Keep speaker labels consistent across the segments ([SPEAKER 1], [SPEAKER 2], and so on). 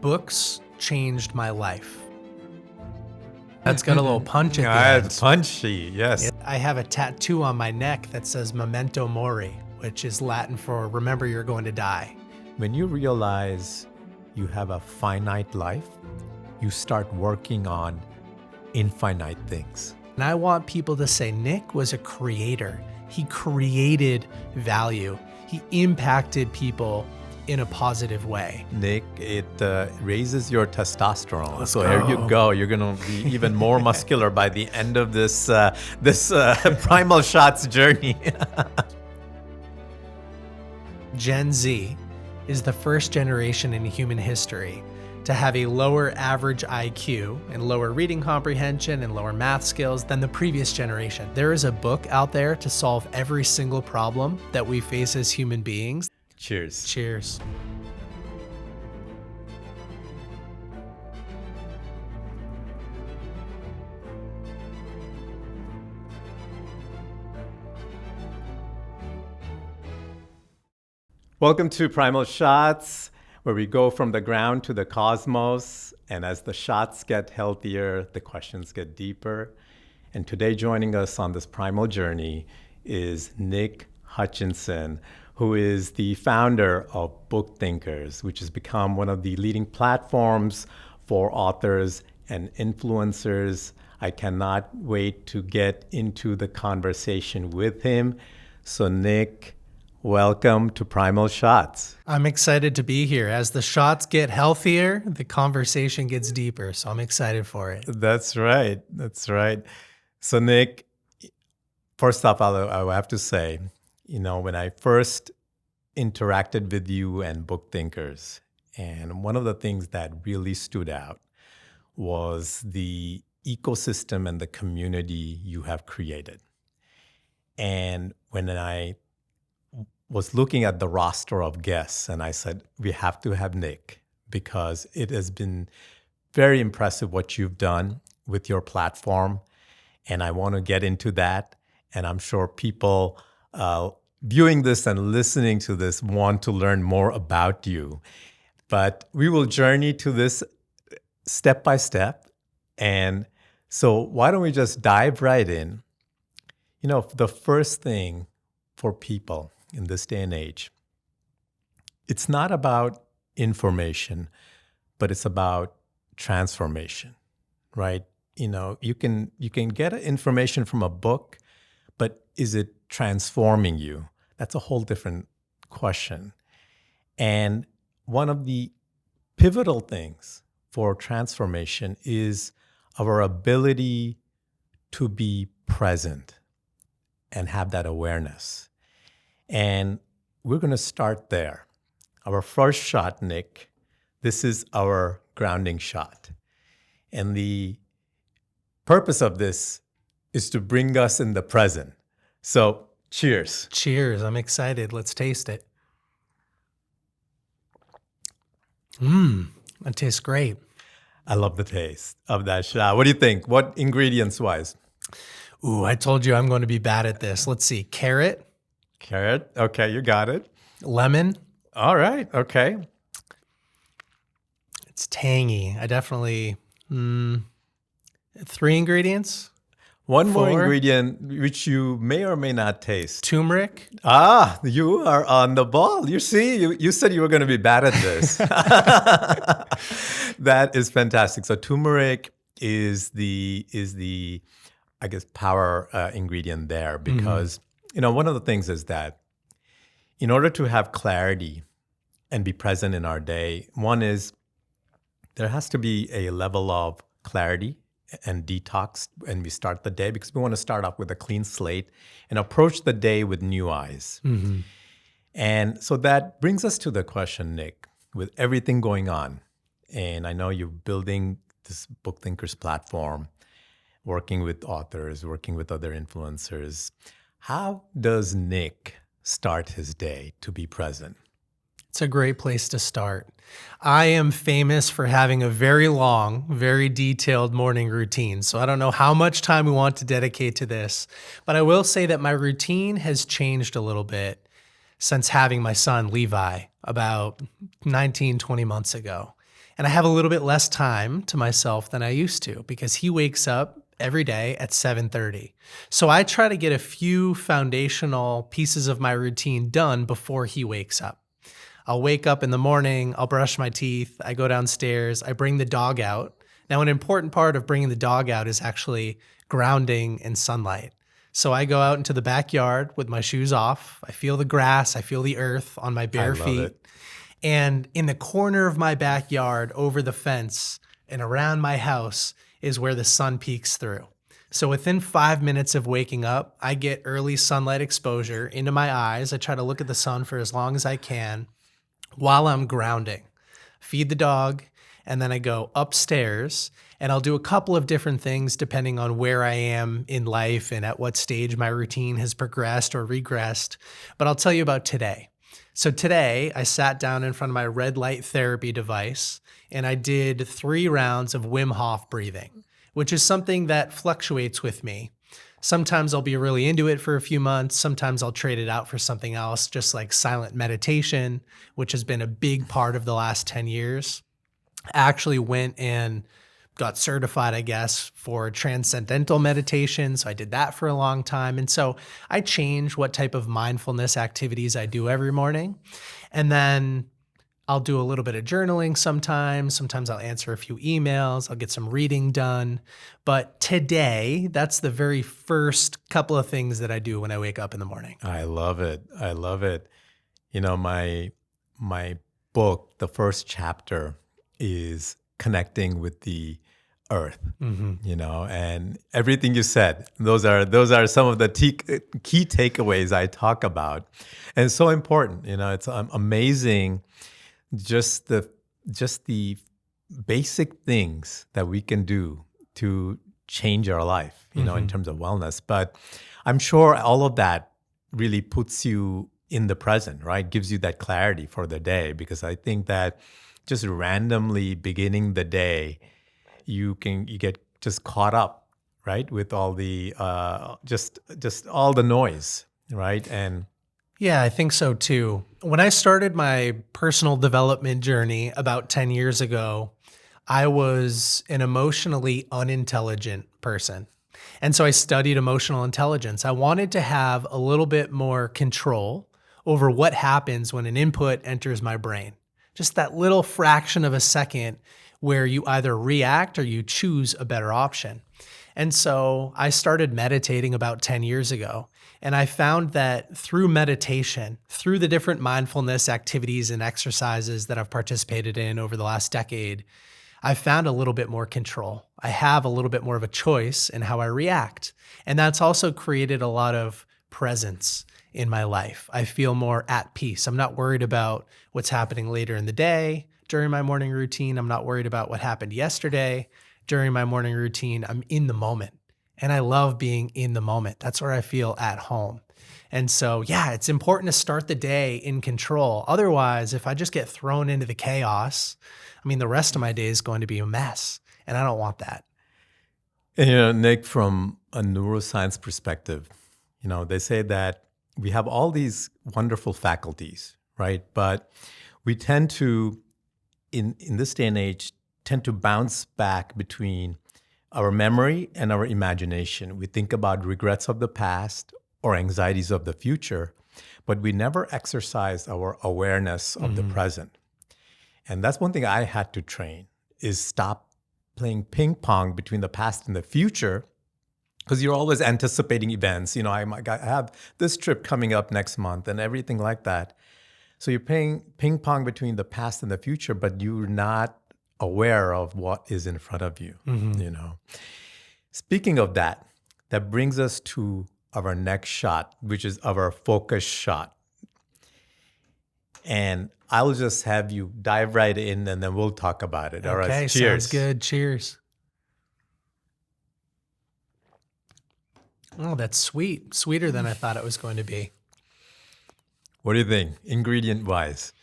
[SPEAKER 1] Books changed my life. That's got a little punch at the end.
[SPEAKER 2] It's punchy, yes.
[SPEAKER 1] I have a tattoo on my neck that says Memento Mori, which is Latin for remember you're going to die.
[SPEAKER 2] When you realize you have a finite life, you start working on infinite things.
[SPEAKER 1] And I want people to say Nick was a creator. He created value. He impacted people in a positive way.
[SPEAKER 2] Nick, it raises your testosterone. Here you go. You're going to be even more muscular by the end of this Primal Shots journey.
[SPEAKER 1] Gen Z is the first generation in human history to have a lower average IQ and lower reading comprehension and lower math skills than the previous generation. There is a book out there to solve every single problem that we face as human beings.
[SPEAKER 2] Cheers.
[SPEAKER 1] Cheers.
[SPEAKER 2] Welcome to Primal Shots, where we go from the ground to the cosmos. And as the shots get healthier, the questions get deeper. And today joining us on this primal journey is Nick Hutchison, who is the founder of Book Thinkers, which has become one of the leading platforms for authors and influencers. I cannot wait to get into the conversation with him. So Nick, welcome to Primal Shots.
[SPEAKER 1] I'm excited to be here. As the shots get healthier, the conversation gets deeper. So I'm excited for it.
[SPEAKER 2] That's right. That's right. So Nick, first off, I have to say, when I first interacted with you and Book Thinkers, and one of the things that really stood out was the ecosystem and the community you have created. And when I was looking at the roster of guests, and I said, we have to have Nick, because it has been very impressive what you've done with your platform. And I want to get into that. And I'm sure people viewing this and listening to this want to learn more about you. But we will journey to this step by step. And so why don't we just dive right in? The first thing for people in this day and age, it's not about information, but it's about transformation, right? You can get information from a book, but is it transforming you? That's a whole different question. And one of the pivotal things for transformation is our ability to be present and have that awareness. And we're going to start there. Our first shot, Nick, this is our grounding shot. And the purpose of this is to bring us in the present. So cheers.
[SPEAKER 1] Cheers. I'm excited. Let's taste it. That tastes great.
[SPEAKER 2] I love the taste of that shot. What do you think? What ingredients-wise?
[SPEAKER 1] Ooh, I told you I'm going to be bad at this. Let's see. Carrot.
[SPEAKER 2] Okay, you got it.
[SPEAKER 1] Lemon.
[SPEAKER 2] All right, okay.
[SPEAKER 1] It's tangy. I definitely, 3 ingredients.
[SPEAKER 2] One
[SPEAKER 1] 4.
[SPEAKER 2] more ingredient, which you may or may not taste.
[SPEAKER 1] Turmeric.
[SPEAKER 2] You are on the ball. You see, you said you were going to be bad at this. That is fantastic. So turmeric is the I guess, power ingredient there, because one of the things is that in order to have clarity and be present in our day, one is there has to be a level of clarity and detox when we start the day, because we want to start off with a clean slate and approach the day with new eyes. Mm-hmm. And so that brings us to the question, Nick, with everything going on, and I know you're building this Book Thinkers platform, working with authors, working with other influencers. How does Nick start his day to be present?
[SPEAKER 1] It's a great place to start. I am famous for having a very long, very detailed morning routine. So I don't know how much time we want to dedicate to this, but I will say that my routine has changed a little bit since having my son, Levi, about 19, 20 months ago. And I have a little bit less time to myself than I used to because he wakes up every day at 7:30. So I try to get a few foundational pieces of my routine done before he wakes up. I'll wake up in the morning, I'll brush my teeth, I go downstairs, I bring the dog out. Now, an important part of bringing the dog out is actually grounding and sunlight. So I go out into the backyard with my shoes off. I feel the grass, I feel the earth on my bare
[SPEAKER 2] love
[SPEAKER 1] feet.
[SPEAKER 2] it.
[SPEAKER 1] And in the corner of my backyard, over the fence and around my house is where the sun peeks through. So within 5 minutes of waking up, I get early sunlight exposure into my eyes. I try to look at the sun for as long as I can while I'm grounding. Feed the dog, and then I go upstairs and I'll do a couple of different things depending on where I am in life and at what stage my routine has progressed or regressed. But I'll tell you about today. So today I sat down in front of my red light therapy device and I did 3 rounds of Wim Hof breathing, which is something that fluctuates with me. Sometimes I'll be really into it for a few months. Sometimes I'll trade it out for something else, just like silent meditation, which has been a big part of the last 10 years. I actually went and got certified, I guess, for transcendental meditation. So I did that for a long time. And so I change what type of mindfulness activities I do every morning. And then I'll do a little bit of journaling sometimes. Sometimes I'll answer a few emails. I'll get some reading done. But today, that's the very first couple of things that I do when I wake up in the morning.
[SPEAKER 2] I love it. I love it. You know, my book, the first chapter is connecting with the earth, you know, and everything you said, those are some of the key takeaways I talk about. And it's so important, you know, it's amazing just the basic things that we can do to change our life, you know, in terms of wellness. But I'm sure all of that really puts you in the present, right? Gives you that clarity for the day, because I think that just randomly beginning the day, you get just caught up, right, with all the just all the noise, right? And
[SPEAKER 1] yeah, I think so too. When I started my personal development journey about 10 years ago, I was an emotionally unintelligent person. And so I studied emotional intelligence. I wanted to have a little bit more control over what happens when an input enters my brain. Just that little fraction of a second where you either react or you choose a better option. And so I started meditating about 10 years ago. And I found that through meditation, through the different mindfulness activities and exercises that I've participated in over the last decade, I found a little bit more control. I have a little bit more of a choice in how I react. And that's also created a lot of presence in my life. I feel more at peace. I'm not worried about what's happening later in the day during my morning routine. I'm not worried about what happened yesterday during my morning routine. I'm in the moment. And I love being in the moment. That's where I feel at home. And so, yeah, it's important to start the day in control. Otherwise, if I just get thrown into the chaos, I mean, the rest of my day is going to be a mess. And I don't want that.
[SPEAKER 2] And, you know, Nick, from a neuroscience perspective, you know, they say that we have all these wonderful faculties, right? But we tend to, in this day and age, tend to bounce back between our memory and our imagination. We think about regrets of the past or anxieties of the future, but we never exercise our awareness of the present. And that's one thing I had to train, is stop playing ping pong between the past and the future, because you're always anticipating events. You know, I have this trip coming up next month and everything like that. So you're playing ping pong between the past and the future, but you're not aware of what is in front of you, you know. Speaking of that, that brings us to our next shot, which is our focus shot. And I'll just have you dive right in and then we'll talk about it. All right,
[SPEAKER 1] Okay,
[SPEAKER 2] cheers.
[SPEAKER 1] sounds good. Cheers. Oh, that's sweet. Sweeter than I thought it was going to be.
[SPEAKER 2] What do you think, ingredient-wise?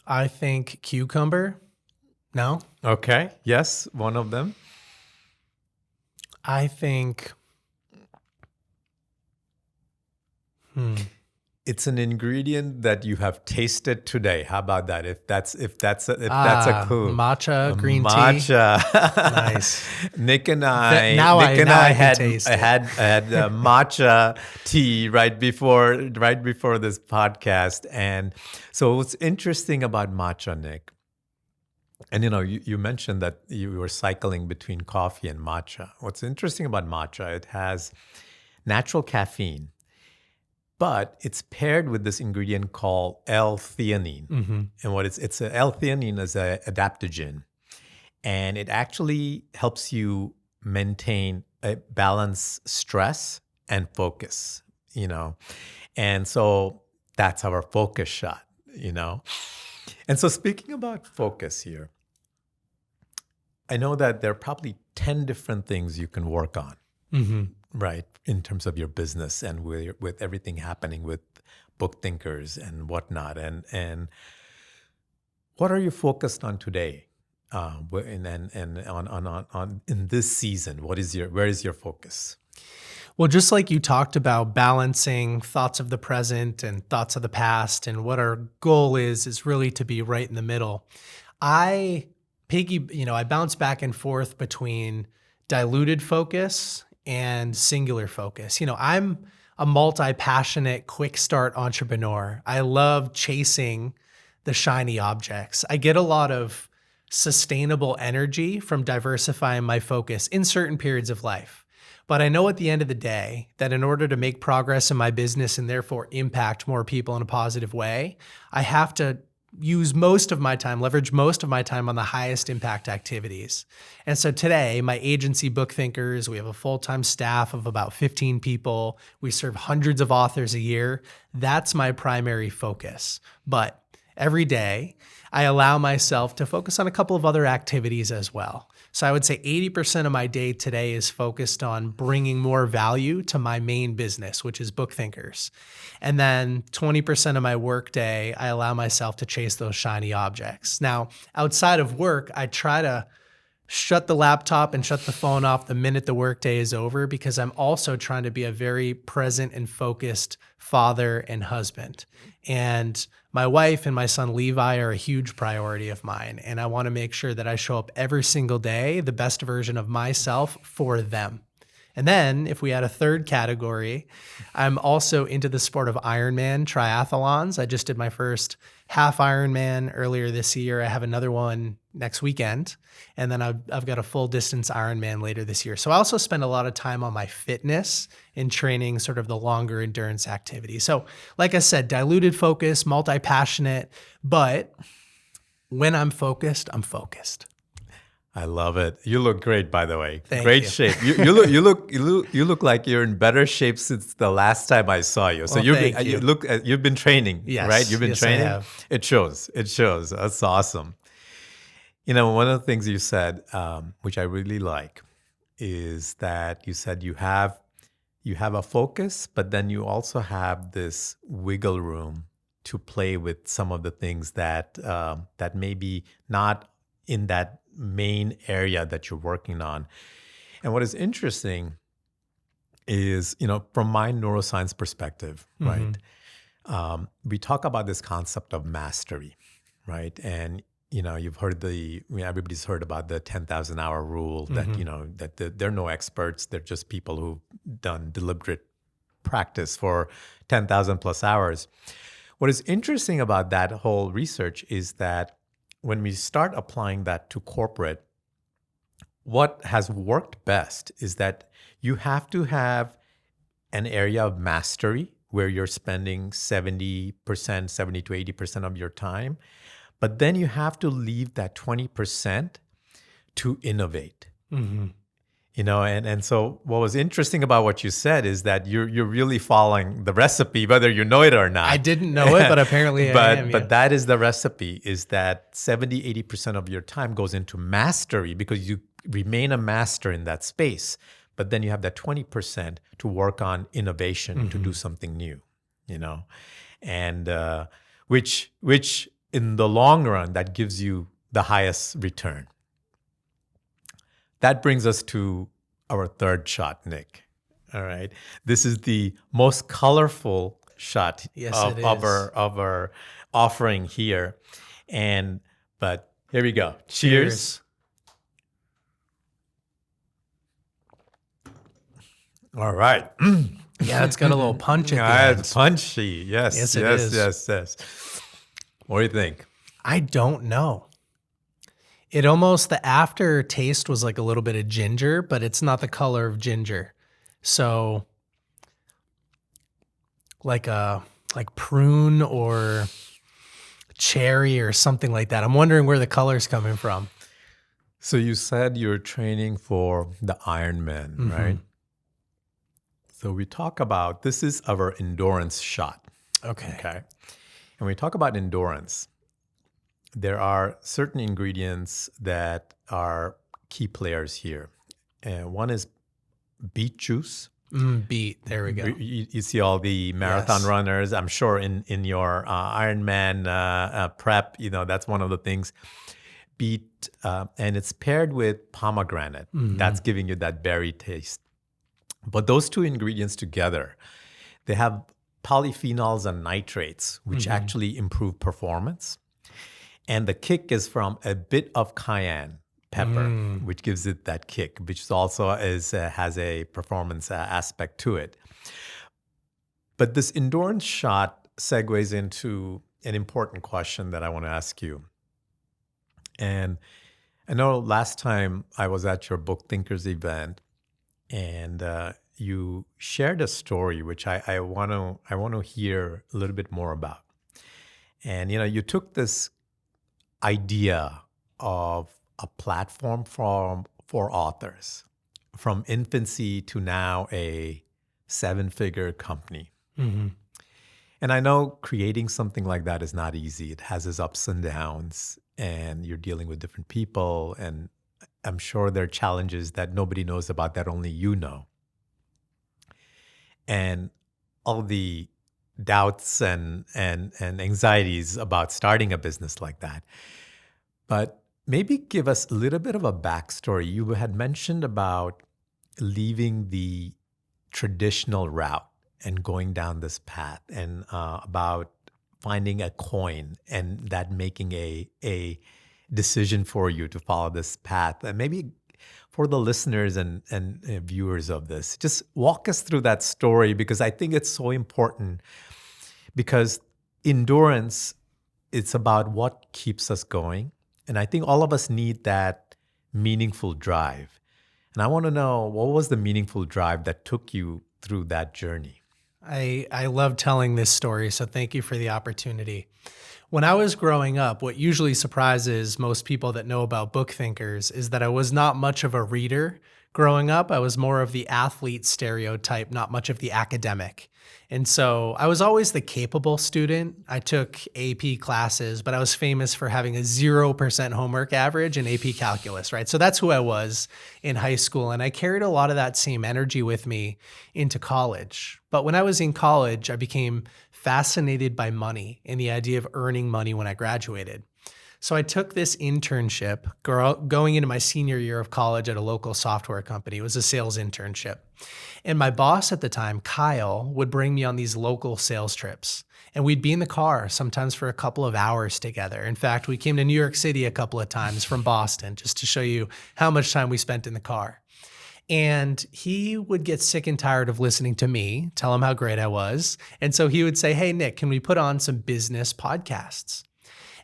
[SPEAKER 1] I think cucumber. No?
[SPEAKER 2] Okay, yes, one of them.
[SPEAKER 1] I think,
[SPEAKER 2] it's an ingredient that you have tasted today. How about that? If that's a clue.
[SPEAKER 1] Matcha green tea.
[SPEAKER 2] Matcha.
[SPEAKER 1] Nice.
[SPEAKER 2] Nick and
[SPEAKER 1] Now I
[SPEAKER 2] had
[SPEAKER 1] taste it.
[SPEAKER 2] I had matcha tea right before this podcast, and so what's interesting about matcha, Nick, and you mentioned that you were cycling between coffee and matcha. What's interesting about matcha, it has natural caffeine, but it's paired with this ingredient called L-theanine.
[SPEAKER 1] Mm-hmm.
[SPEAKER 2] And L-theanine is an adaptogen, and it actually helps you maintain a balance stress and focus, And so that's our focus shot, And so speaking about focus here, I know that there are probably 10 different things you can work on.
[SPEAKER 1] Mm-hmm.
[SPEAKER 2] Right, in terms of your business and with everything happening with book thinkers and whatnot, and what are you focused on today, and on in this season? Where is your focus?
[SPEAKER 1] Well, just like you talked about balancing thoughts of the present and thoughts of the past, and what our goal is really to be right in the middle. I bounce back and forth between diluted focus and singular focus. I'm a multi-passionate, quick start entrepreneur. I love chasing the shiny objects. I get a lot of sustainable energy from diversifying my focus in certain periods of life. But I know at the end of the day that in order to make progress in my business and therefore impact more people in a positive way, I have to leverage most of my time on the highest impact activities. And so today, my agency, Book Thinkers, we have a full-time staff of about 15 people. We serve hundreds of authors a year. That's my primary focus. But every day, I allow myself to focus on a couple of other activities as well. So I would say 80% of my day today is focused on bringing more value to my main business, which is Book Thinkers. And then 20% of my work day, I allow myself to chase those shiny objects. Now, outside of work, I try to shut the laptop and shut the phone off the minute the workday is over, because I'm also trying to be a very present and focused father and husband. And my wife and my son Levi are a huge priority of mine. And I want to make sure that I show up every single day, the best version of myself for them. And then if we add a third category, I'm also into the sport of Ironman triathlons. I just did my first half Ironman earlier this year. I have another one next weekend. And then I've got a full distance Ironman later this year. So I also spend a lot of time on my fitness and training sort of the longer endurance activities. So like I said, diluted focus, multi-passionate, but when I'm focused, I'm focused.
[SPEAKER 2] I love it. You look great, by the way.
[SPEAKER 1] Thank
[SPEAKER 2] great
[SPEAKER 1] you.
[SPEAKER 2] Shape. You look like you're in better shape since the last time I saw you. So
[SPEAKER 1] Well,
[SPEAKER 2] you've been training,
[SPEAKER 1] Yes,
[SPEAKER 2] right? You've been
[SPEAKER 1] yes,
[SPEAKER 2] training.
[SPEAKER 1] I have.
[SPEAKER 2] It shows. That's awesome. One of the things you said, which I really like, is that you said you have a focus, but then you also have this wiggle room to play with some of the things that maybe not in that main area that you're working on. And what is interesting is, from my neuroscience perspective, right? We talk about this concept of mastery, right? And you've heard everybody's heard about the 10,000 hour rule, that they're no experts. They're just people who've done deliberate practice for 10,000 plus hours. What is interesting about that whole research is that when we start applying that to corporate, what has worked best is that you have to have an area of mastery where you're spending 70% to 80% of your time. But then you have to leave that 20% to innovate.
[SPEAKER 1] Mm-hmm.
[SPEAKER 2] And so what was interesting about what you said is that you're really following the recipe, whether you know it or not.
[SPEAKER 1] I didn't know it, but apparently I am.
[SPEAKER 2] But that is the recipe, is that 70, 80% of your time goes into mastery because you remain a master in that space. But then you have that 20% to work on innovation, to do something new, and which in the long run, that gives you the highest return. That brings us to our third shot, Nick. All right. This is the most colorful shot
[SPEAKER 1] Yes,
[SPEAKER 2] of,
[SPEAKER 1] it
[SPEAKER 2] of
[SPEAKER 1] is.
[SPEAKER 2] our offering here. But here we go. Cheers. All right.
[SPEAKER 1] Yeah, it's got a little punch at the end.
[SPEAKER 2] It's punchy. Yes,
[SPEAKER 1] Yes, it
[SPEAKER 2] yes,
[SPEAKER 1] is.
[SPEAKER 2] yes, yes. What do you think?
[SPEAKER 1] I don't know. It almost, the aftertaste was like a little bit of ginger, but it's not the color of ginger. So like prune or cherry or something like that. I'm wondering where the color's coming from.
[SPEAKER 2] So you said you're training for the Ironman, right? So we talk about, this is our endurance shot.
[SPEAKER 1] Okay.
[SPEAKER 2] And we talk about endurance. There are certain ingredients that are key players here. And one is beet juice.
[SPEAKER 1] Beet. There we go.
[SPEAKER 2] You see all the marathon runners. I'm sure in your Ironman prep, that's one of the things. Beet, and it's paired with pomegranate. That's giving you that berry taste. But those two ingredients together, they have polyphenols and nitrates, which actually improve performance. And the kick is from a bit of cayenne pepper, which gives it that kick, which also has a performance aspect to it. But this endurance shot segues into an important question that I want to ask you. And I know last time I was at your Book Thinkers event, and you shared a story which I want to hear a little bit more about. And you took this idea of a platform for authors from infancy to now a 7-figure company. And I know creating something like that is not easy. It has its ups and downs, and you're dealing with different people, and I'm sure there are challenges that nobody knows about that only you know. And all the doubts and anxieties about starting a business like that. But maybe give us a little bit of a backstory. You had mentioned about leaving the traditional route and going down this path, and about finding a coin and that making a decision for you to follow this path. And maybe for the listeners and viewers of this, just walk us through that story, because I think it's so important. Because endurance, it's about what keeps us going. And I think all of us need that meaningful drive. And I want to know, what was the meaningful drive that took you through that journey?
[SPEAKER 1] I love telling this story, so thank you for the opportunity. When I was growing up, what usually surprises most people that know about Book Thinkers is that I was not much of a reader. Growing up, I was more of the athlete stereotype, not much of the academic. And so I was always the capable student. I took AP classes, but I was famous for having a 0% homework average in AP calculus, right? So that's who I was in high school. And I carried a lot of that same energy with me into college. But when I was in college, I became fascinated by money and the idea of earning money when I graduated. So I took this internship going into my senior year of college at a local software company. It was a sales internship. And my boss at the time, Kyle, would bring me on these local sales trips. And we'd be in the car sometimes for a couple of hours together. In fact, we came to New York City a couple of times from Boston, just to show you how much time we spent in the car. And he would get sick and tired of listening to me, tell him how great I was. And so he would say, "Hey, Nick, can we put on some business podcasts?"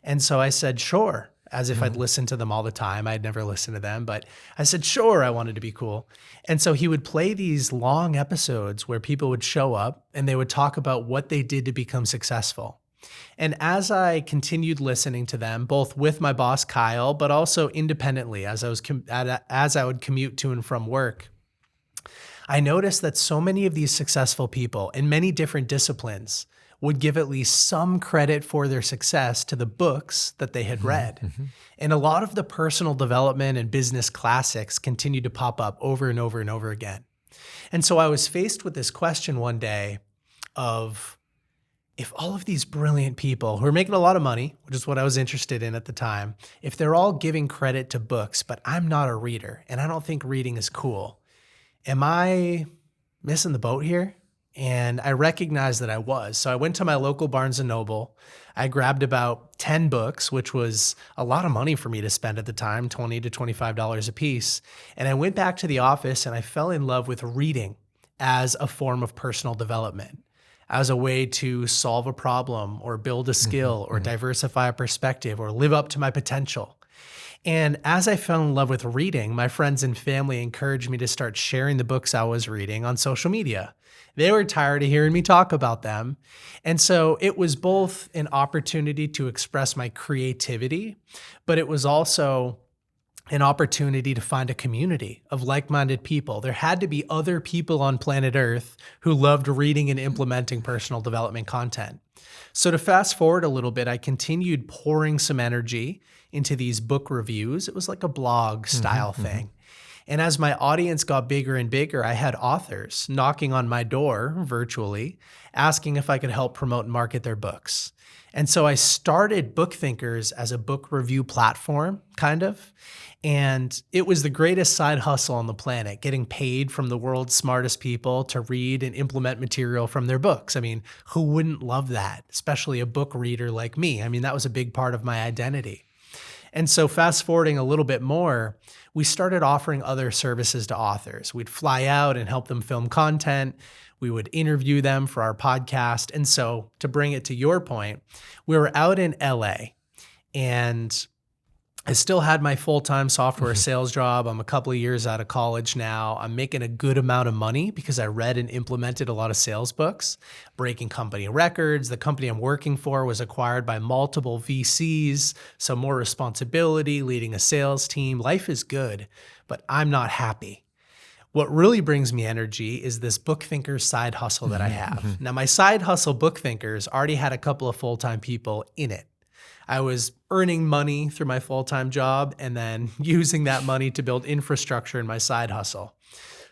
[SPEAKER 1] And so I said, sure, as if I'd listened to them all the time. I'd never listened to them, but I said, sure, I wanted to be cool. And so he would play these long episodes where people would show up and they would talk about what they did to become successful. And as I continued listening to them, both with my boss, Kyle, but also independently as I would commute to and from work, I noticed that so many of these successful people in many different disciplines would give at least some credit for their success to the books that they had read. And a lot of the personal development and business classics continued to pop up over and over and over again. And so I was faced with this question one day of, if all of these brilliant people who are making a lot of money, which is what I was interested in at the time, if they're all giving credit to books, but I'm not a reader and I don't think reading is cool, am I missing the boat here? And I recognized that I was. So I went to my local Barnes & Noble. I grabbed about 10 books, which was a lot of money for me to spend at the time, $20 to $25 a piece. And I went back to the office and I fell in love with reading as a form of personal development, as a way to solve a problem or build a skill or diversify a perspective or live up to my potential. And as I fell in love with reading, my friends and family encouraged me to start sharing the books I was reading on social media. They were tired of hearing me talk about them. And so it was both an opportunity to express my creativity, but it was also an opportunity to find a community of like-minded people. There had to be other people on planet Earth who loved reading and implementing personal development content. So to fast forward a little bit, I continued pouring some energy into these book reviews. It was like a blog style thing. And as my audience got bigger and bigger, I had authors knocking on my door virtually, asking if I could help promote and market their books. And so I started Book Thinkers as a book review platform, kind of. And it was the greatest side hustle on the planet, getting paid from the world's smartest people to read and implement material from their books. I mean, who wouldn't love that, especially a book reader like me? I mean, that was a big part of my identity. And so fast forwarding a little bit more, we started offering other services to authors. We'd fly out and help them film content. We would interview them for our podcast. And so to bring it to your point, we were out in LA and I still had my full-time software sales job. I'm a couple of years out of college now. I'm making a good amount of money because I read and implemented a lot of sales books, breaking company records. The company I'm working for was acquired by multiple VCs, so more responsibility, leading a sales team. Life is good, but I'm not happy. What really brings me energy is this Book Thinkers side hustle that I have. Now, my side hustle, Book Thinkers, already had a couple of full-time people in it. I was earning money through my full-time job and then using that money to build infrastructure in my side hustle.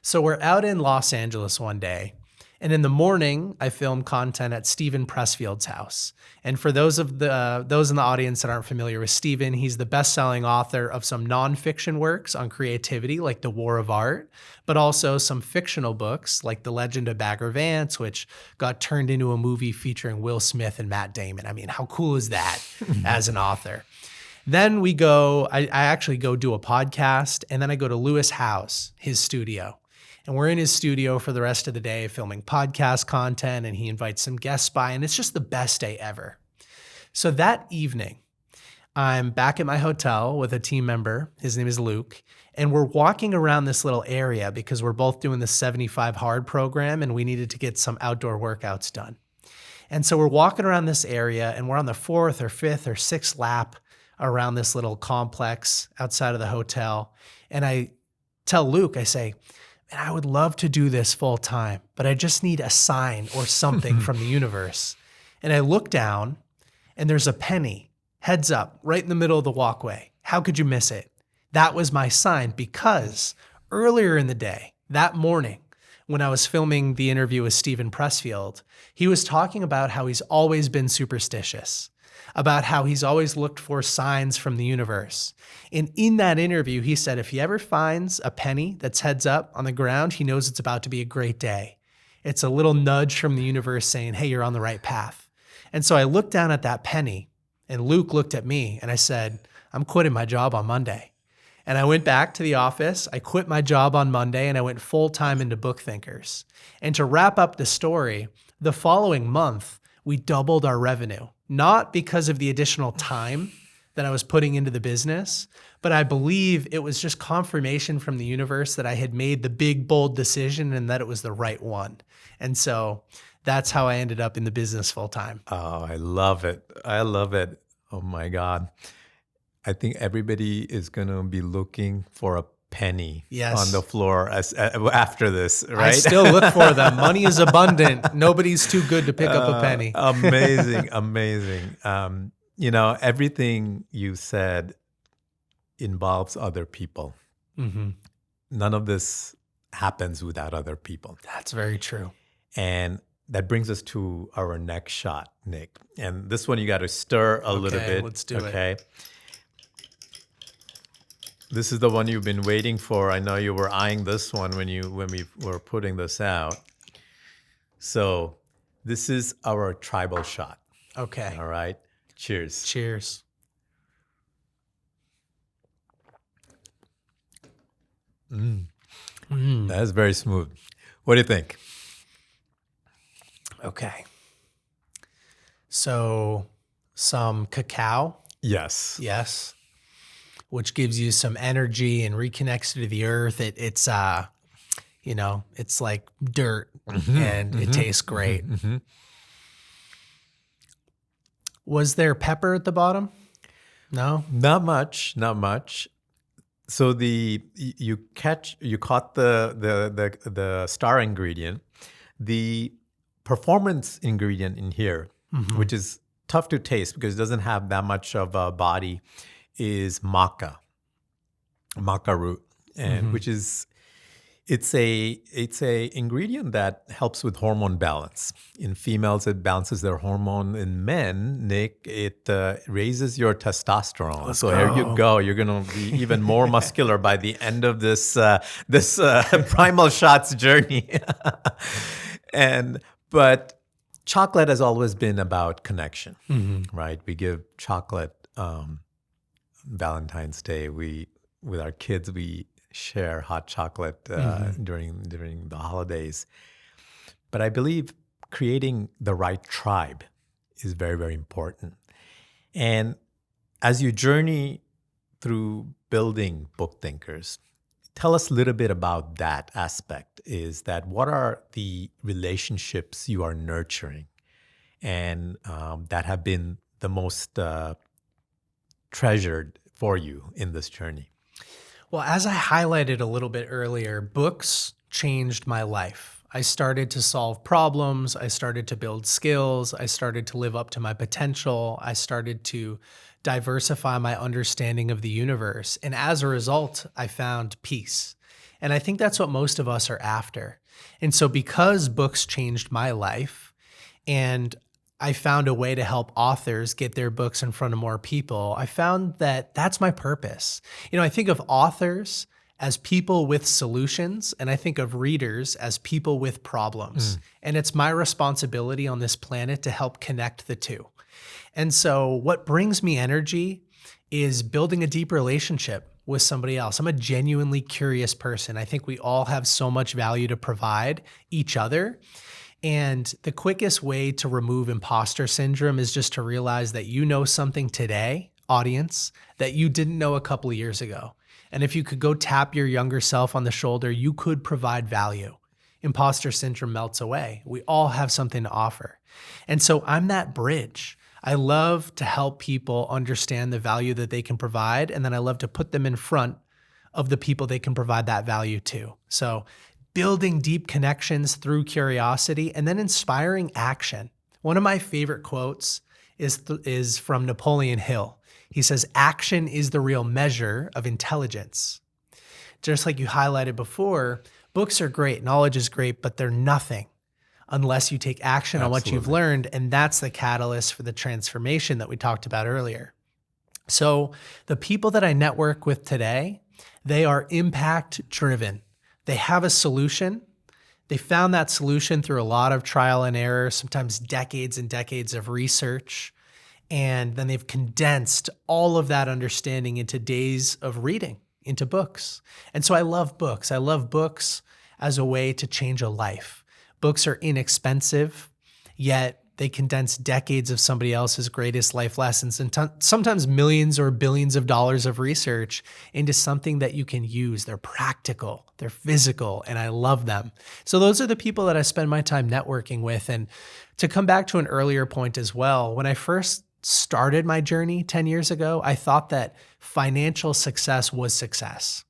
[SPEAKER 1] So we're out in Los Angeles one day, and in the morning, I filmed content at Steven Pressfield's house. And for those in the audience that aren't familiar with Steven, he's the best-selling author of some nonfiction works on creativity, like The War of Art, but also some fictional books like The Legend of Bagger Vance, which got turned into a movie featuring Will Smith and Matt Damon. I mean, how cool is that as an author? Then I actually go do a podcast, and then I go to Lewis Howes, his studio. And we're in his studio for the rest of the day filming podcast content, and he invites some guests by, and it's just the best day ever. So that evening, I'm back at my hotel with a team member. His name is Luke, and we're walking around this little area because we're both doing the 75 Hard program, and we needed to get some outdoor workouts done. And so we're walking around this area, and we're on the 4th or 5th or 6th lap around this little complex outside of the hotel. And I tell Luke, I say, "Man, I would love to do this full time, but I just need a sign or something from the universe." And I look down and there's a penny, heads up, right in the middle of the walkway. How could you miss it? That was my sign because earlier in the day, that morning, when I was filming the interview with Steven Pressfield, he was talking about how he's always been superstitious, about how he's always looked for signs from the universe. And in that interview, he said if he ever finds a penny that's heads up on the ground, he knows it's about to be a great day. It's a little nudge from the universe saying, hey, you're on the right path. And so I looked down at that penny, and Luke looked at me, and I said, I'm quitting my job on Monday. And I went back to the office. I quit my job on Monday, and I went full-time into Book Thinkers. And to wrap up the story, the following month, we doubled our revenue. Not because of the additional time that I was putting into the business, but I believe it was just confirmation from the universe that I had made the big, bold decision and that it was the right one. And so that's how I ended up in the business full time.
[SPEAKER 2] Oh, I love it. I love it. Oh my God. I think everybody is going to be looking for a penny on the floor after this, right?
[SPEAKER 1] I still look for them. Money is abundant. Nobody's too good to pick up a penny.
[SPEAKER 2] Amazing, amazing. Everything you said involves other people.
[SPEAKER 1] Mm-hmm.
[SPEAKER 2] None of this happens without other people.
[SPEAKER 1] That's very true.
[SPEAKER 2] And that brings us to our next shot, Nick. And this one you got to stir a little bit.
[SPEAKER 1] Let's do it.
[SPEAKER 2] This is the one you've been waiting for. I know you were eyeing this one when we were putting this out. So this is our tribal shot.
[SPEAKER 1] Okay.
[SPEAKER 2] All right. Cheers.
[SPEAKER 1] Cheers.
[SPEAKER 2] That's very smooth. What do you think?
[SPEAKER 1] Okay. So some cacao.
[SPEAKER 2] Yes.
[SPEAKER 1] Yes. Which gives you some energy and reconnects you to the earth. It's it's like dirt and it tastes great. Was there pepper at the bottom? No?
[SPEAKER 2] Not much. So you caught the star ingredient, the performance ingredient in here, which is tough to taste because it doesn't have that much of a body, is maca root, and which is it's a ingredient that helps with hormone balance. In females, it balances their hormone. In men, Nick, it raises your testosterone. Here you go. You're gonna be even more muscular by the end of this Primal Shots journey. But chocolate has always been about connection, right? We give chocolate Valentine's Day. With our kids, we share hot chocolate during the holidays. But I believe creating the right tribe is very, very important. And as you journey through building Book Thinkers, tell us a little bit about that aspect. Is that what are the relationships you are nurturing and that have been the most treasured for you in this journey?
[SPEAKER 1] Well, as I highlighted a little bit earlier, books changed my life. I started to solve problems. I started to build skills. I started to live up to my potential. I started to diversify my understanding of the universe. And as a result, I found peace. And I think that's what most of us are after. And so because books changed my life and I found a way to help authors get their books in front of more people, I found that that's my purpose. I think of authors as people with solutions, and I think of readers as people with problems. And it's my responsibility on this planet to help connect the two. And so what brings me energy is building a deep relationship with somebody else. I'm a genuinely curious person. I think we all have so much value to provide each other. And the quickest way to remove imposter syndrome is just to realize that you know something today, audience, that you didn't know a couple of years ago. And if you could go tap your younger self on the shoulder, you could provide value. Imposter syndrome melts away. We all have something to offer. And so I'm that bridge. I love to help people understand the value that they can provide, and then I love to put them in front of the people they can provide that value to. So building deep connections through curiosity and then inspiring action. One of my favorite quotes is from Napoleon Hill. He says, "Action is the real measure of intelligence." Just like you highlighted before, books are great, knowledge is great, but they're nothing unless you take action on what you've learned. And that's the catalyst for the transformation that we talked about earlier. So the people that I network with today, they are impact driven. They have a solution. They found that solution through a lot of trial and error, sometimes decades and decades of research. And then they've condensed all of that understanding into days of reading, into books. And so I love books. I love books as a way to change a life. Books are inexpensive, yet they condense decades of somebody else's greatest life lessons and sometimes millions or billions of dollars of research into something that you can use. They're practical, they're physical, and I love them. So those are the people that I spend my time networking with. And to come back to an earlier point as well, when I first started my journey 10 years ago, I thought that financial success was success.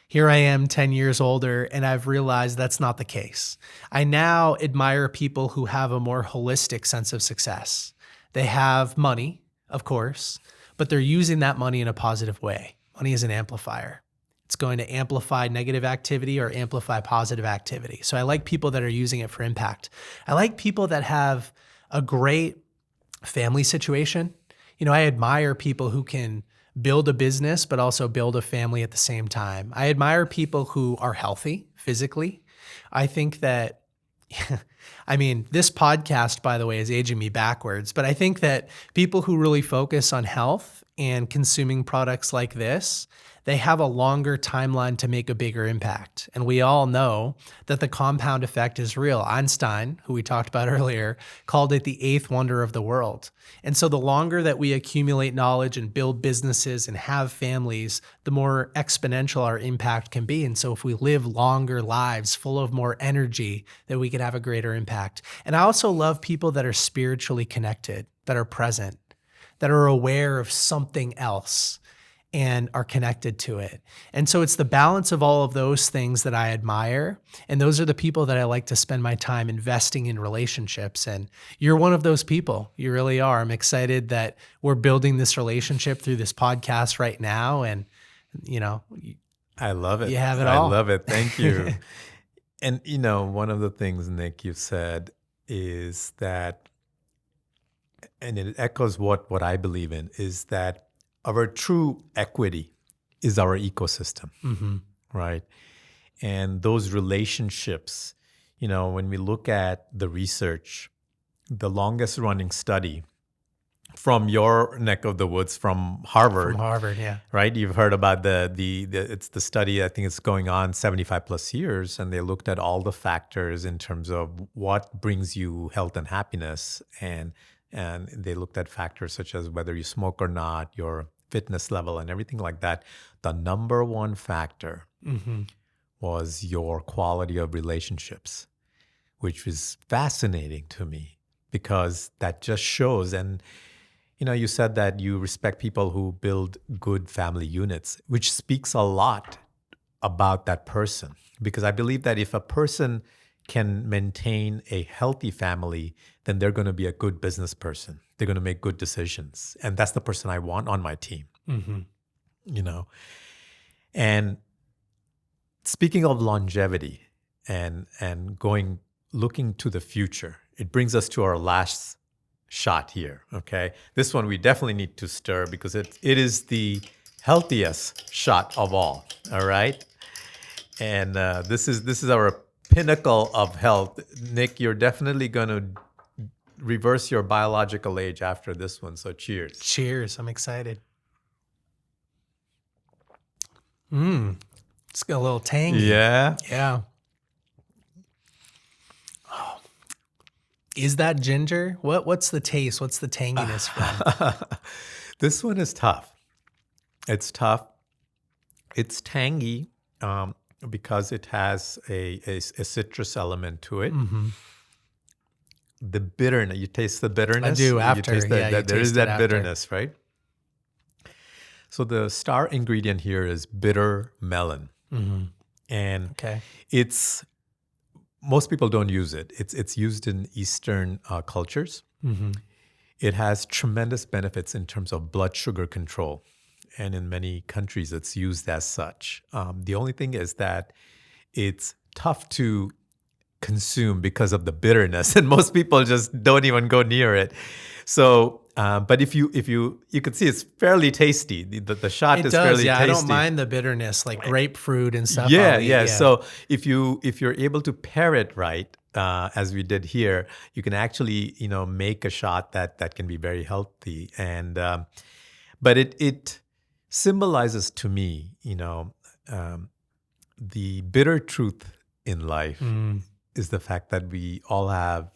[SPEAKER 1] Here I am 10 years older, and I've realized that's not the case. I now admire people who have a more holistic sense of success. They have money, of course, but they're using that money in a positive way. Money is an amplifier. It's going to amplify negative activity or amplify positive activity. So I like people that are using it for impact. I like people that have a great family situation. I admire people who can build a business, but also build a family at the same time. I admire people who are healthy physically. I think that I mean, this podcast, by the way, is aging me backwards, but I think that people who really focus on health and consuming products like this, they have a longer timeline to make a bigger impact. And we all know that the compound effect is real. Einstein, who we talked about earlier, called it the eighth wonder of the world. And so the longer that we accumulate knowledge and build businesses and have families, the more exponential our impact can be. And so if we live longer lives full of more energy, then we can have a greater impact. And I also love people that are spiritually connected, that are present, that are aware of something else and are connected to it. And so it's the balance of all of those things that I admire. And those are the people that I like to spend my time investing in relationships. And you're one of those people. You really are. I'm excited that we're building this relationship through this podcast right now. And, you know,
[SPEAKER 2] I love it.
[SPEAKER 1] You have it all.
[SPEAKER 2] I love it. Thank you. And, you know, one of the things, Nick, you said is that, and it echoes what I believe in, is that our true equity is our ecosystem, right? And those relationships, you know, when we look at the research, the longest running study from your neck of the woods, from Harvard.
[SPEAKER 1] From Harvard, yeah.
[SPEAKER 2] Right? You've heard about it's the study, I think it's going on 75 plus years, and they looked at all the factors in terms of what brings you health and happiness. And they looked at factors such as whether you smoke or not, your fitness level and everything like that. The number one factor was your quality of relationships, which was fascinating to me because that just shows. And, you know, you said that you respect people who build good family units, which speaks a lot about that person. Because I believe that if a person can maintain a healthy family, then they're going to be a good business person. They're going to make good decisions. And that's the person I want on my team, you know. And speaking of longevity and looking to the future, it brings us to our last shot here, okay? This one we definitely need to stir because it is the healthiest shot of all right? And this is our pinnacle of health. Nick, you're definitely going to reverse your biological age after this one. So cheers.
[SPEAKER 1] Cheers. I'm excited. It's got a little tangy.
[SPEAKER 2] Yeah.
[SPEAKER 1] Yeah. Oh. Is that ginger? What's the taste? What's the tanginess from?
[SPEAKER 2] This one is tough. It's tough. It's tangy. Because it has a citrus element to it. The bitterness, you taste the bitterness?
[SPEAKER 1] I do after.
[SPEAKER 2] You taste that,
[SPEAKER 1] yeah,
[SPEAKER 2] there is that bitterness, right? So the star ingredient here is bitter melon. And it's, most people don't use it. It's used in Eastern cultures. It has tremendous benefits in terms of blood sugar control. And in many countries, it's used as such. The only thing is that it's tough to consume because of the bitterness, and most people just don't even go near it. So, but if you can see, it's fairly tasty. The shot is fairly tasty.
[SPEAKER 1] I don't mind the bitterness, like grapefruit and stuff.
[SPEAKER 2] Yeah. So if you're able to pair it right, as we did here, you can actually make a shot that can be very healthy. And but it symbolizes to me, the bitter truth in life is the fact that we all have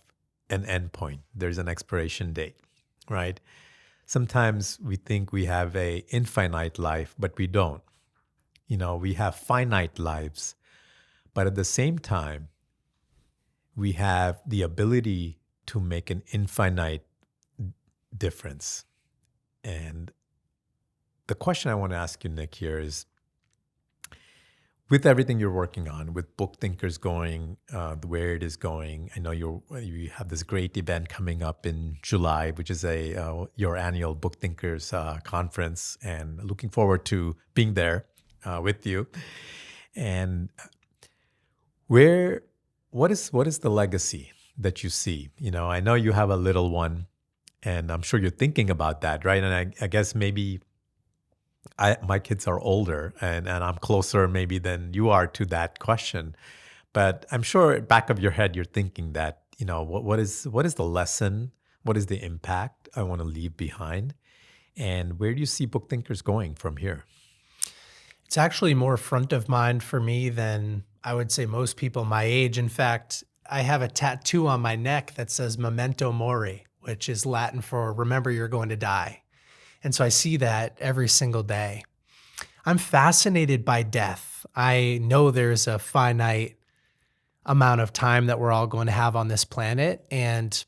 [SPEAKER 2] an end point. There's an expiration date, right? Sometimes we think we have a infinite life, but we don't. We have finite lives, but at the same time, we have the ability to make an infinite difference. And the question I want to ask you, Nick, here is, with everything you're working on, with Book Thinkers going where it is going, I know you have this great event coming up in July, which is your annual Book Thinkers conference, and looking forward to being there with you. And what is the legacy that you see? I know you have a little one, and I'm sure you're thinking about that, right? And I guess maybe my kids are older and I'm closer maybe than you are to that question. But I'm sure back of your head, you're thinking that, what is the lesson? What is the impact I want to leave behind? And where do you see book thinkers going from here?
[SPEAKER 1] It's actually more front of mind for me than I would say most people my age. In fact, I have a tattoo on my neck that says Memento Mori, which is Latin for remember you're going to die. And so I see that every single day. I'm fascinated by death. I know there's a finite amount of time that we're all going to have on this planet. And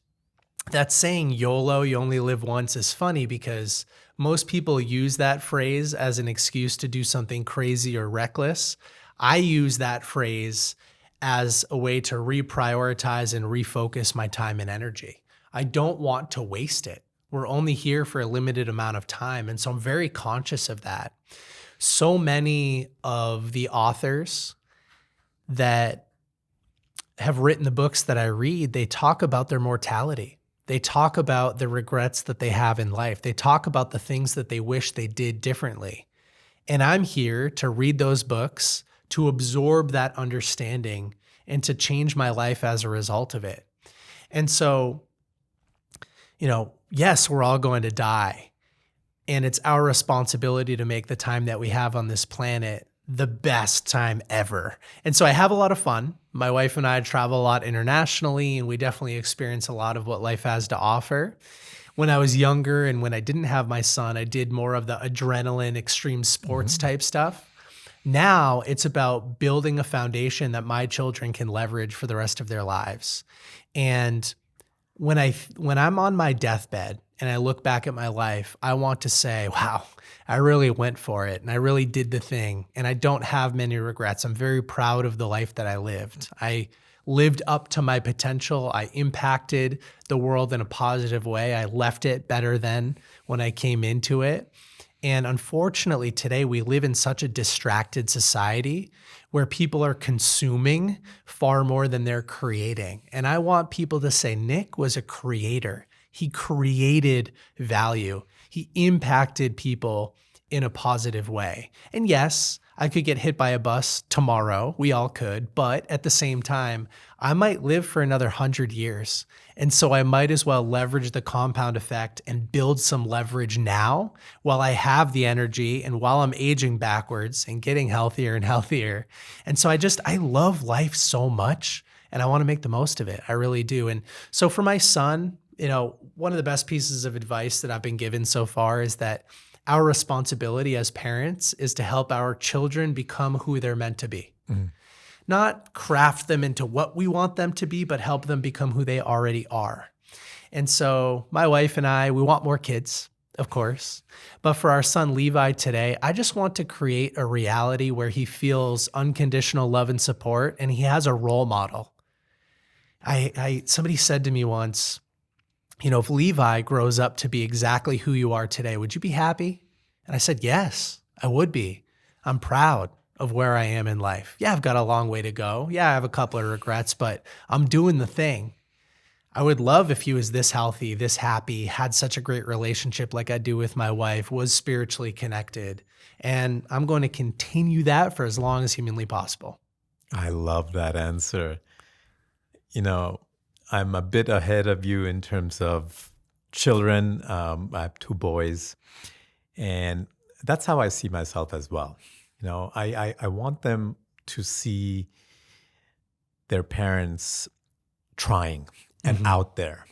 [SPEAKER 1] that saying YOLO, you only live once, is funny because most people use that phrase as an excuse to do something crazy or reckless. I use that phrase as a way to reprioritize and refocus my time and energy. I don't want to waste it. We're only here for a limited amount of time. And so I'm very conscious of that. So many of the authors that have written the books that I read, they talk about their mortality. They talk about the regrets that they have in life. They talk about the things that they wish they did differently. And I'm here to read those books, to absorb that understanding, and to change my life as a result of it. And so, yes, we're all going to die. And it's our responsibility to make the time that we have on this planet the best time ever. And so I have a lot of fun. My wife and I travel a lot internationally, and we definitely experience a lot of what life has to offer. When I was younger and when I didn't have my son, I did more of the adrenaline, extreme sports type stuff. Now it's about building a foundation that my children can leverage for the rest of their lives. And when I'm on my deathbed and I look back at my life, I want to say, wow, I really went for it and I really did the thing. And I don't have many regrets. I'm very proud of the life that I lived. I lived up to my potential. I impacted the world in a positive way. I left it better than when I came into it. And unfortunately, today we live in such a distracted society where people are consuming far more than they're creating. And I want people to say, Nick was a creator. He created value. He impacted people in a positive way. And yes, I could get hit by a bus tomorrow. We all could. But at the same time, I might live for another 100 years. And so I might as well leverage the compound effect and build some leverage now while I have the energy and while I'm aging backwards and getting healthier and healthier. And so I love life so much and I want to make the most of it. I really do. And so for my son, one of the best pieces of advice that I've been given so far is that our responsibility as parents is to help our children become who they're meant to be. Mm-hmm. Not craft them into what we want them to be, but help them become who they already are. And so my wife and I, we want more kids, of course. But for our son Levi today, I just want to create a reality where he feels unconditional love and support and he has a role model. Somebody said to me once, if Levi grows up to be exactly who you are today, would you be happy? And I said, yes, I would be. I'm proud of where I am in life. Yeah, I've got a long way to go. Yeah, I have a couple of regrets, but I'm doing the thing. I would love if he was this healthy, this happy, had such a great relationship like I do with my wife, was spiritually connected. And I'm going to continue that for as long as humanly possible.
[SPEAKER 2] I love that answer. I'm a bit ahead of you in terms of children. I have 2 boys, and that's how I see myself as well. I want them to see their parents trying and out there.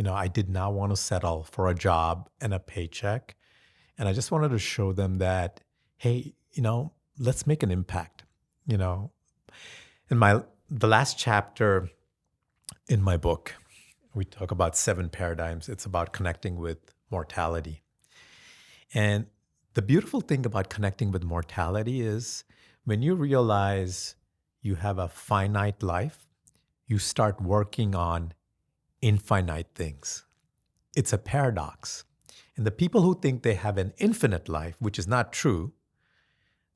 [SPEAKER 2] I did not want to settle for a job and a paycheck. And I just wanted to show them that, hey, let's make an impact. In the last chapter in my book, we talk about 7 paradigms. It's about connecting with mortality. And the beautiful thing about connecting with mortality is when you realize you have a finite life, you start working on infinite things. It's a paradox. And the people who think they have an infinite life, which is not true,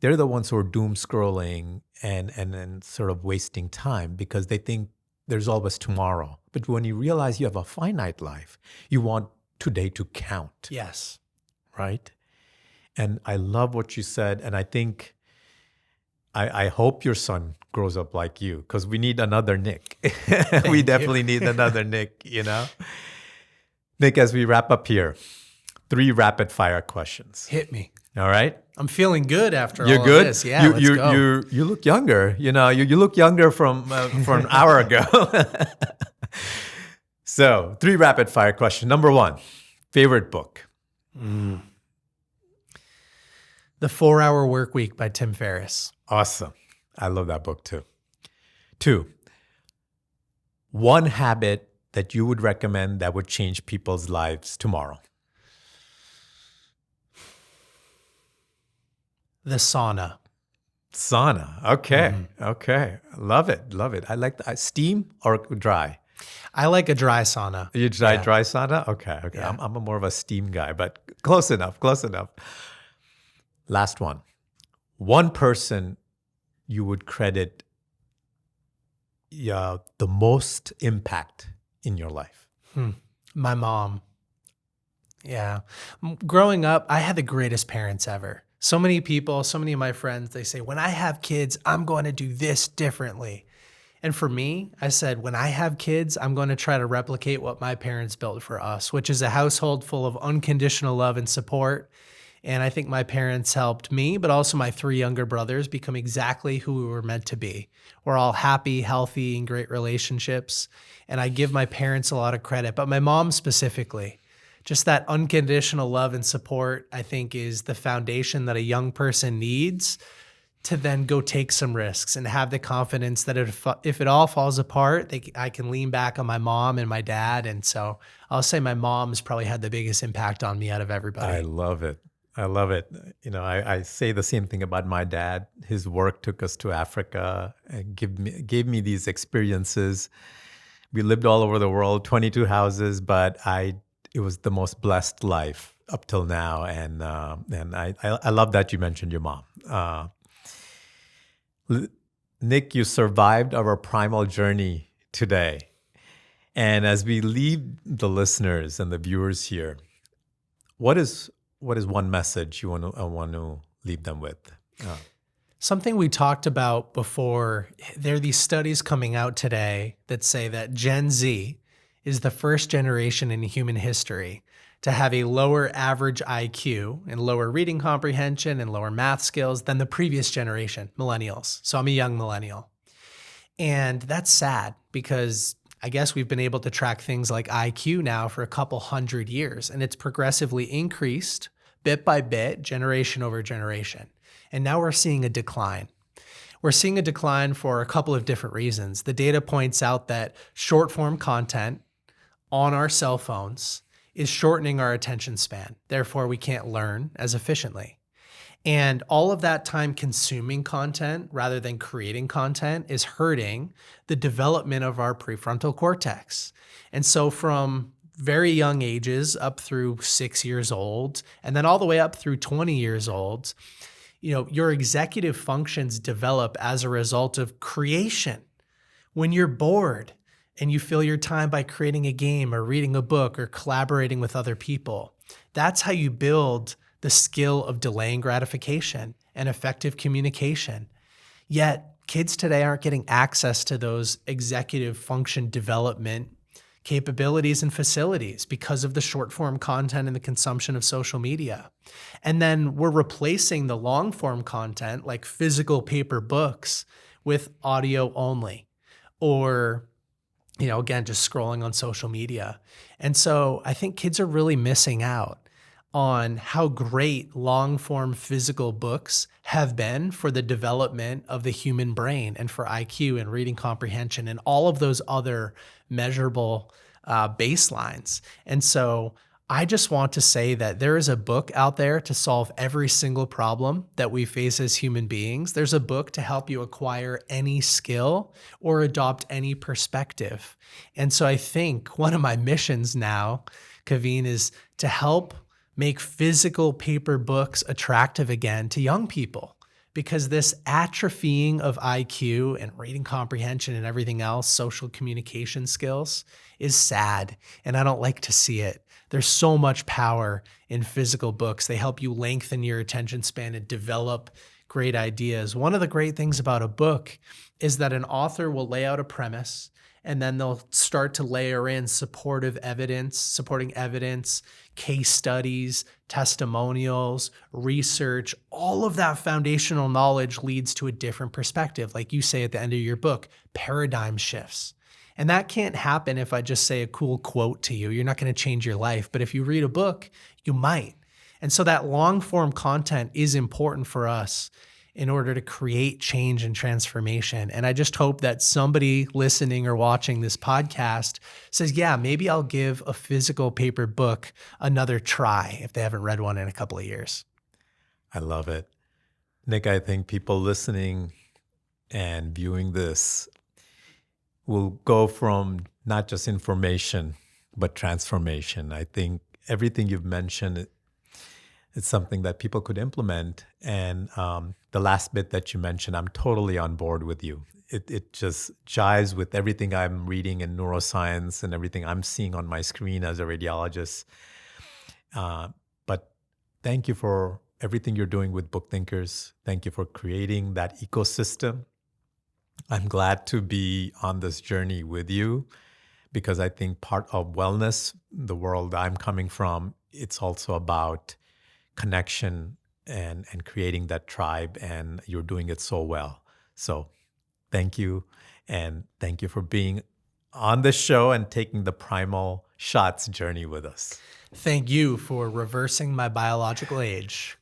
[SPEAKER 2] they're the ones who are doom scrolling and sort of wasting time because they think there's always tomorrow. But when you realize you have a finite life, you want today to count.
[SPEAKER 1] Yes.
[SPEAKER 2] Right? And I love what you said. And I think I hope your son grows up like you, because we need another Nick. We
[SPEAKER 1] Thank you.
[SPEAKER 2] definitely need another Nick, Nick, as we wrap up here, 3 rapid fire questions.
[SPEAKER 1] Hit me.
[SPEAKER 2] All right?
[SPEAKER 1] I'm feeling good after
[SPEAKER 2] You're
[SPEAKER 1] all
[SPEAKER 2] good?
[SPEAKER 1] of this. Yeah, let's go.
[SPEAKER 2] You look younger. You look younger from an hour ago. So, 3 rapid fire questions. Number 1, favorite book.
[SPEAKER 1] The 4-Hour Workweek by Tim Ferriss.
[SPEAKER 2] Awesome. I love that book too. 2, one habit that you would recommend that would change people's lives tomorrow.
[SPEAKER 1] The sauna.
[SPEAKER 2] Sauna. Okay. Okay. Love it. Love it. I like that. Steam or dry?
[SPEAKER 1] I like a dry sauna.
[SPEAKER 2] You try
[SPEAKER 1] Yeah.
[SPEAKER 2] dry sauna? Okay. Okay.
[SPEAKER 1] Yeah.
[SPEAKER 2] I'm a more of a steam guy, but close enough. Close enough. Last one. One person you would credit the most impact in your life.
[SPEAKER 1] My mom. Yeah. Growing up, I had the greatest parents ever. So many people, so many of my friends, they say, when I have kids, I'm going to do this differently. And for me, I said, when I have kids, I'm going to try to replicate what my parents built for us, which is a household full of unconditional love and support. And I think my parents helped me, but also my 3 younger brothers become exactly who we were meant to be. We're all happy, healthy, and great relationships. And I give my parents a lot of credit, but my mom specifically. Just that unconditional love and support, I think, is the foundation that a young person needs to then go take some risks and have the confidence that if it all falls apart, I can lean back on my mom and my dad. And so I'll say my mom's probably had the biggest impact on me out of everybody.
[SPEAKER 2] I love it. I love it. I say the same thing about my dad. His work took us to Africa and gave me these experiences. We lived all over the world, 22 houses, but it was the most blessed life up till now. And I love that you mentioned your mom. Nick, you survived our primal journey today. And as we leave the listeners and the viewers here, what is one message you want to leave them with?
[SPEAKER 1] Something we talked about before, there are these studies coming out today that say that Gen Z is the first generation in human history to have a lower average IQ and lower reading comprehension and lower math skills than the previous generation, millennials. So I'm a young millennial. And that's sad because I guess we've been able to track things like IQ now for a couple hundred years, and it's progressively increased bit by bit, generation over generation. And now we're seeing a decline. We're seeing a decline for a couple of different reasons. The data points out that short form content on our cell phones is shortening our attention span. Therefore, we can't learn as efficiently. And all of that time consuming content rather than creating content is hurting the development of our prefrontal cortex. And so from very young ages up through 6 years old, and then all the way up through 20 years old, your executive functions develop as a result of creation. When you're bored and you fill your time by creating a game or reading a book or collaborating with other people, that's how you build the skill of delaying gratification and effective communication. Yet kids today aren't getting access to those executive function development capabilities and facilities because of the short form content and the consumption of social media. And then we're replacing the long form content like physical paper books with audio only, or again, just scrolling on social media. And so I think kids are really missing out on how great long-form physical books have been for the development of the human brain and for IQ and reading comprehension and all of those other measurable baselines. And so I just want to say that there is a book out there to solve every single problem that we face as human beings. There's a book to help you acquire any skill or adopt any perspective. And so I think one of my missions now, Kavin, is to help make physical paper books attractive again to young people, because this atrophying of IQ and reading comprehension and everything else, social communication skills, is sad, and I don't like to see it. There's so much power in physical books. They help you lengthen your attention span and develop great ideas. One of the great things about a book is that an author will lay out a premise and then they'll start to layer in supporting evidence, case studies, testimonials, research. All of that foundational knowledge leads to a different perspective. Like you say at the end of your book, paradigm shifts. And that can't happen if I just say a cool quote to you. You're not going to change your life. But if you read a book, you might. And so that long form content is important for us in order to create change and transformation. And I just hope that somebody listening or watching this podcast says, yeah, maybe I'll give a physical paper book another try if they haven't read one in a couple of years.
[SPEAKER 2] I love it. Nick, I think people listening and viewing this will go from not just information, but transformation. I think everything you've mentioned, it's something that people could implement. And the last bit that you mentioned, I'm totally on board with you. It just jives with everything I'm reading in neuroscience and everything I'm seeing on my screen as a radiologist. But thank you for everything you're doing with Book Thinkers. Thank you for creating that ecosystem. I'm glad to be on this journey with you because I think part of wellness, the world I'm coming from, it's also about connection and creating that tribe, and you're doing it so well. So thank you. And thank you for being on the show and taking the Primal Shots journey with us.
[SPEAKER 1] Thank you for reversing my biological age.